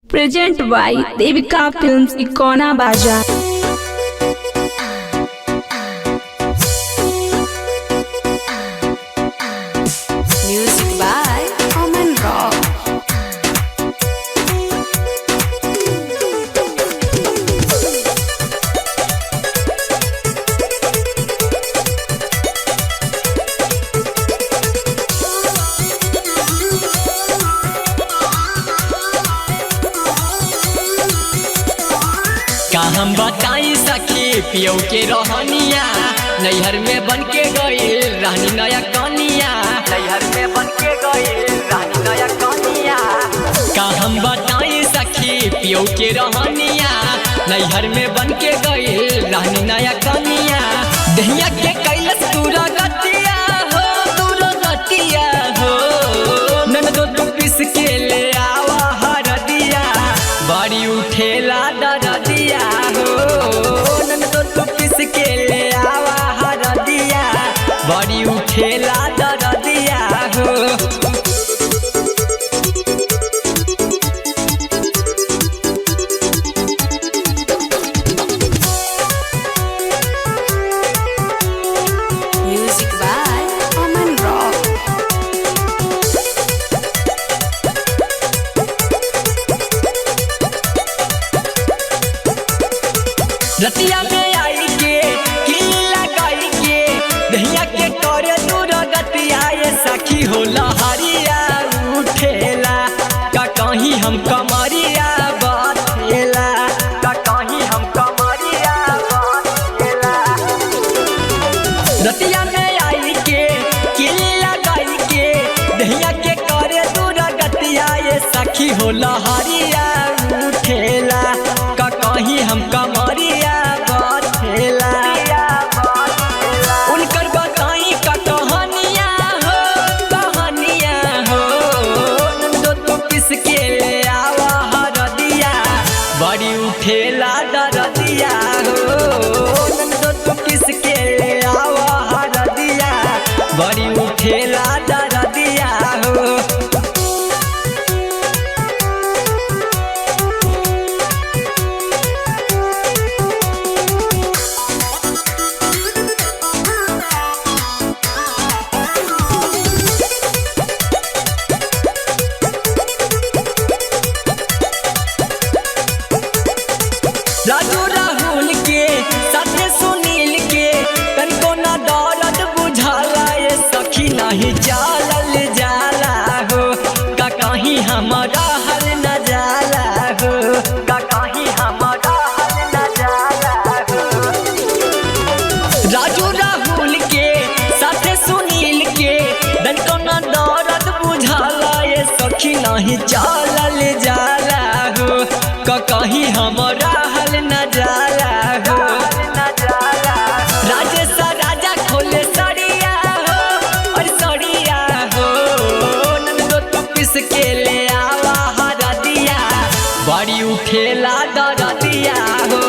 Present by Devika films इकोना बाजार। Music by Aman Rock. का हम बताई सखी पियो के रहनिया, नैहर में बन के गईल रहनी नया कनिया। नैहर में बन के गईल रहनी नया कनिया। का हम बताई सखी पियो के रहनिया, नैहर में बन के गईल रहनी नया कनिया। दहिया के कैलस दूरा गतिया हो, दूरा गतिया हो। ननदो तू पिस के ले आवा हरदिया, बड़ी उठेला दरदिया हो। ननदो तू पिस के ले आवा हरदिया, बड़ी उठेला दरदिया हो। Music by Aman Rock. रतिया में आई के किली लगाई के, दहिया के करे दूर गतिया ये सखी हो लहरिया उठेला। का कहीं हम कमरिया बथेला, का कहीं हम कमरिया बथेला। रतिया में आई के किली लगाई के, दहिया के करे दूर गतिया ये सखी हो लहरिया उठेला। का कहीं हम कमरिया बथेला। उनकर बताई का कहानिया हो, कहानिया हो। नंदो तो किस के ले आवा हरदिया, बड़ी उठेला दरदिया हो। नंदो तो किस के ले आवा हरदिया, बड़ी उठेला दरदिया हो। राजू राहुल के साथे सुनील के, तनको ना दर्द बुझाला ये सखी नहीं चालल जाला हो। का कहीं हमारा हल न जाला हो, का कहीं हमारा हल न जाला हो। राजू राहुल के साथे सुनील के, तनको ना दर्द बुझाला ये सखी नहीं चालल जाला हो। का कहीं हमारा हल न जाला हो। राजेश राजा खोले सड़िया हो, और सड़िया हो। नंदो तू पिस के ले आवा हरदिया, बड़ी उठेला दरदिया हो।